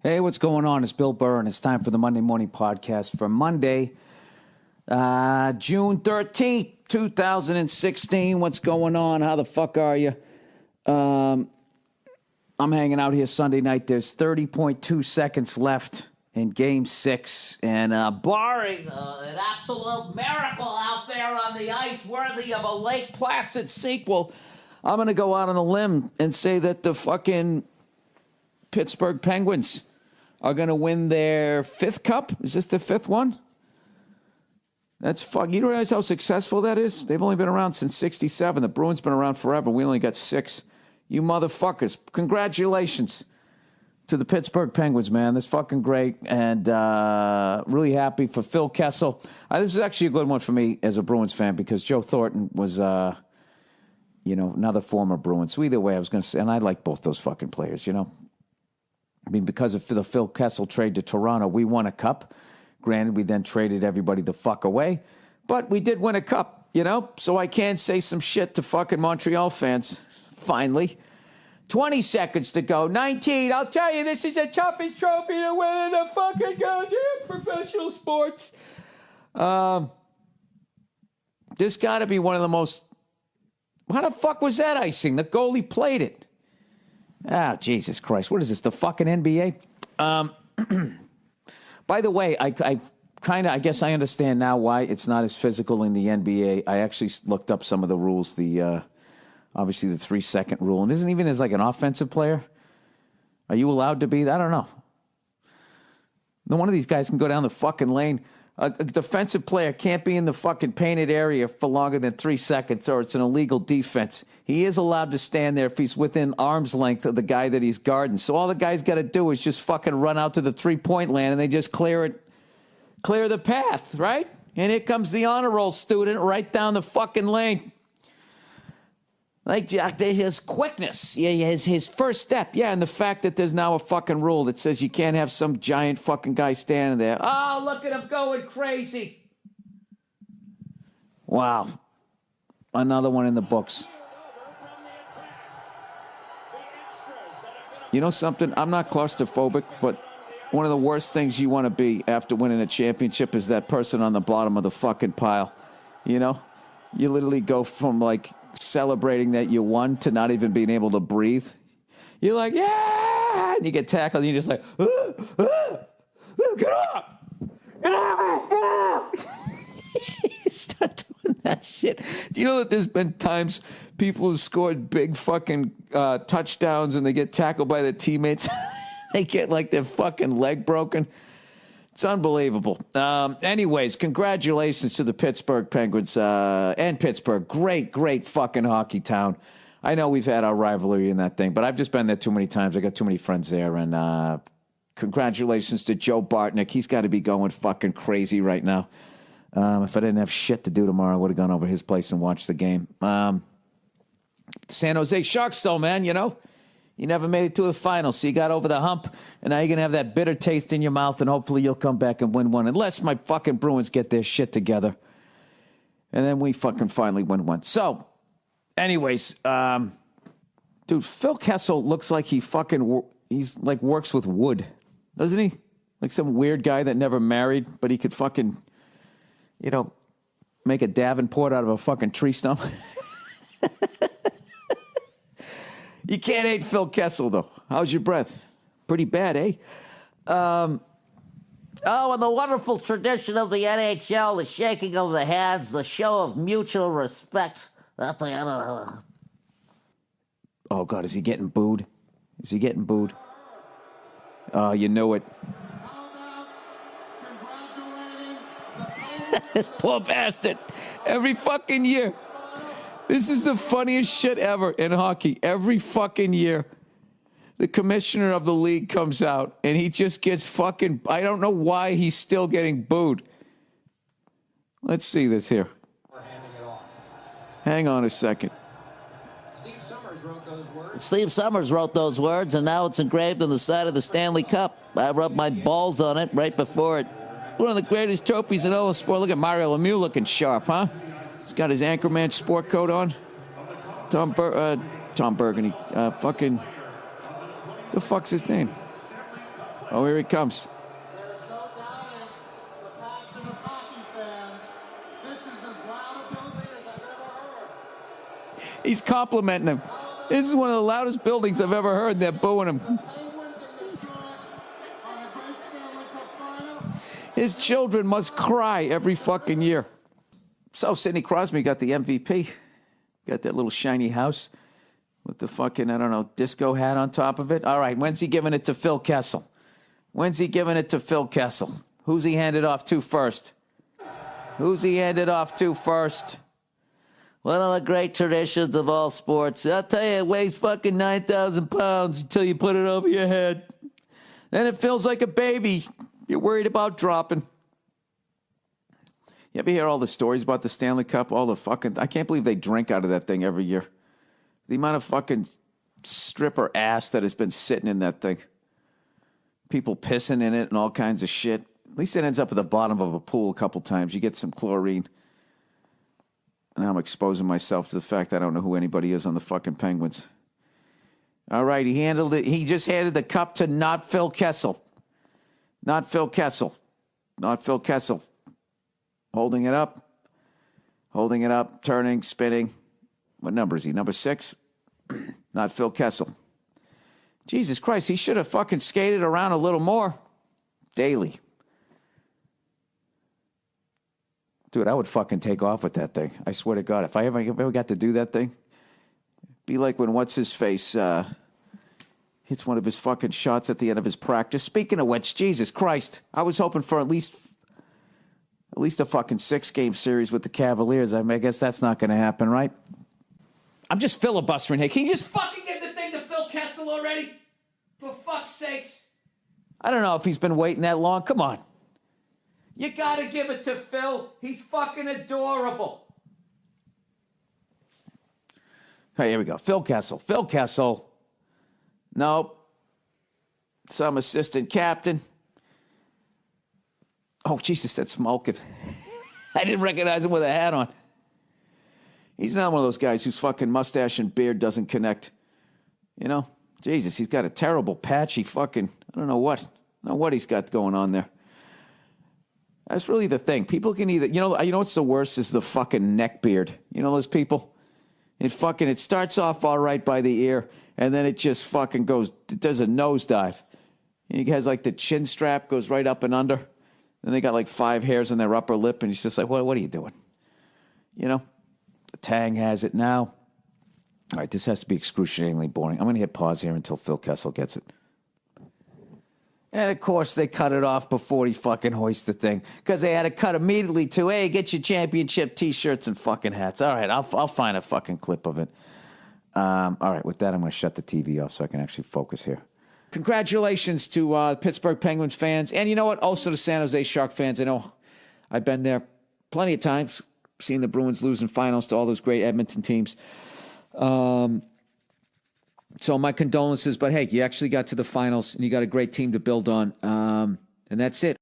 Hey, what's going on? It's Bill Burr, and it's time for the Monday Morning Podcast for Monday, June 13th, 2016. What's going on? How the fuck are you? I'm hanging out here Sunday night. There's 30.2 seconds left in Game 6, and barring an absolute miracle out there on the ice worthy of a Lake Placid sequel, I'm going to go out on a limb and say that the fucking Pittsburgh Penguins are going to win their fifth cup. Is this the fifth one? That's fuck. You realize how successful that is? They've only been around since '67. The Bruins been around forever. We only got 6. You motherfuckers. Congratulations to the Pittsburgh Penguins, man. That's fucking great. And really happy for Phil Kessel. This is actually a good one for me as a Bruins fan because Joe Thornton was, another former Bruin. So either way, I was going to say, and I like both those fucking players, you know. I mean, because of the Phil Kessel trade to Toronto, we won a cup. Granted, we then traded everybody the fuck away. But we did win a cup, you know? So I can say some shit to fucking Montreal fans. Finally. 20 seconds to go. 19. I'll tell you, this is the toughest trophy to win in the fucking goddamn professional sports. This got to be one of the most... How the fuck was that icing? The goalie played it. Ah, Jesus Christ. What is this, the fucking NBA? By the way, I guess I understand now why it's not as physical in the NBA. I actually looked up some of the rules, obviously the 3-second rule. And isn't even as like an offensive player? Are you allowed to be? I don't know. No one of these guys can go down the fucking lane. A defensive player can't be in the fucking painted area for longer than 3 seconds or it's an illegal defense. He is allowed to stand there if he's within arm's length of the guy that he's guarding. So all the guy's got to do is just fucking run out to the three-point land and they just clear the path, right? And here comes the honor roll student right down the fucking lane. Like his quickness, his first step, and the fact that there's now a fucking rule that says you can't have some giant fucking guy standing there. Oh, look at him going crazy. Wow. Another one in the books. You know something? I'm not claustrophobic, but one of the worst things you want to be after winning a championship is that person on the bottom of the fucking pile. You know? You literally go from like celebrating that you won to not even being able to breathe. You're like, yeah, and you get tackled, and you're just like, get up, get up. You start doing that shit. Do you know that there's been times people have scored big fucking touchdowns and they get tackled by their teammates? They get like their fucking leg broken. It's unbelievable. Anyways, congratulations to the Pittsburgh Penguins and Pittsburgh. Great fucking hockey town. I know we've had our rivalry in that thing, but I've just been there too many times. I got too many friends there. And congratulations to Joe Bartnick. He's got to be going fucking crazy right now. If I didn't have shit to do tomorrow, I would have gone over his place and watched the game. San Jose Sharks, though, man, you know. You never made it to the final, so you got over the hump, and now you're going to have that bitter taste in your mouth, and hopefully you'll come back and win one, unless my fucking Bruins get their shit together. And then we fucking finally win one. So, anyways, dude, Phil Kessel looks like he's like works with wood, doesn't he? Like some weird guy that never married, but he could fucking, make a Davenport out of a fucking tree stump. You can't hate Phil Kessel, though. How's your breath? Pretty bad, eh? And the wonderful tradition of the NHL, the shaking of the hands, the show of mutual respect at the end of... Oh, God, is he getting booed? Is he getting booed? Oh, you knew it. This poor bastard. Every fucking year. This is the funniest shit ever in hockey. Every fucking year, the commissioner of the league comes out, and he just gets fucking... I don't know why he's still getting booed. Let's see this here. Hang on a second. Steve Summers wrote those words, and now it's engraved on the side of the Stanley Cup. I rubbed my balls on it right before it. One of the greatest trophies in all of sport. Look at Mario Lemieux looking sharp, huh? He's got his Anchorman sport coat on. Tom Burgundy. The fuck's his name? Oh, here he comes. There's no doubting the passion of hockey fans. This is as loud a building as I've ever heard. He's complimenting him. This is one of the loudest buildings I've ever heard. They're booing him. Penguins and the Sharks on a great Stanley Cup final. His children must cry every fucking year. So Sidney Crosby got the MVP. Got that little shiny house with the fucking, I don't know, disco hat on top of it. All right, when's he giving it to Phil Kessel? When's he giving it to Phil Kessel? Who's he handed off to first? Who's he handed off to first? One of the great traditions of all sports. I'll tell you, it weighs fucking 9,000 pounds until you put it over your head. Then it feels like a baby. You're worried about dropping. You ever hear all the stories about the Stanley Cup? All the fucking... I can't believe they drink out of that thing every year. The amount of fucking stripper ass that has been sitting in that thing. People pissing in it and all kinds of shit. At least it ends up at the bottom of a pool a couple times. You get some chlorine. And I'm exposing myself to the fact I don't know who anybody is on the fucking Penguins. All right, he handled it. He just handed the cup to not Phil Kessel. Not Phil Kessel. Not Phil Kessel. Holding it up, turning, spinning. What number is he? Number 6? Not Phil Kessel. Jesus Christ, he should have fucking skated around a little more. Daily. Dude, I would fucking take off with that thing. I swear to God, if I ever got to do that thing, be like when what's-his-face hits one of his fucking shots at the end of his practice. Speaking of which, Jesus Christ, I was hoping for at least a fucking 6-game series with the Cavaliers. I mean, I guess that's not going to happen, right? I'm just filibustering here. Can you just fucking give the thing to Phil Kessel already? For fuck's sakes. I don't know if he's been waiting that long. Come on. You got to give it to Phil. He's fucking adorable. Okay, here we go. Phil Kessel. Phil Kessel. Nope. Some assistant captain. Oh, Jesus, that's smoking. I didn't recognize him with a hat on. He's not one of those guys whose fucking mustache and beard doesn't connect. You know? Jesus, he's got a terrible patchy fucking... I don't know what he's got going on there. That's really the thing. People can either... You know what's the worst is the fucking neck beard. You know those people? It starts off all right by the ear, and then it just fucking goes... It does a nosedive. He has like the chin strap goes right up and under. Then they got like 5 hairs on their upper lip, and he's just like, what are you doing? You know? The Tang has it now. All right, this has to be excruciatingly boring. I'm going to hit pause here until Phil Kessel gets it. And, of course, they cut it off before he fucking hoists the thing. Because they had to cut immediately to, hey, get your championship T-shirts and fucking hats. All right, I'll find a fucking clip of it. All right, with that, I'm going to shut the TV off so I can actually focus here. Congratulations to Pittsburgh Penguins fans. And you know what? Also to San Jose Shark fans. I know I've been there plenty of times, seeing the Bruins lose in finals to all those great Edmonton teams. So my condolences, but hey, you actually got to the finals, and you got a great team to build on. And that's it.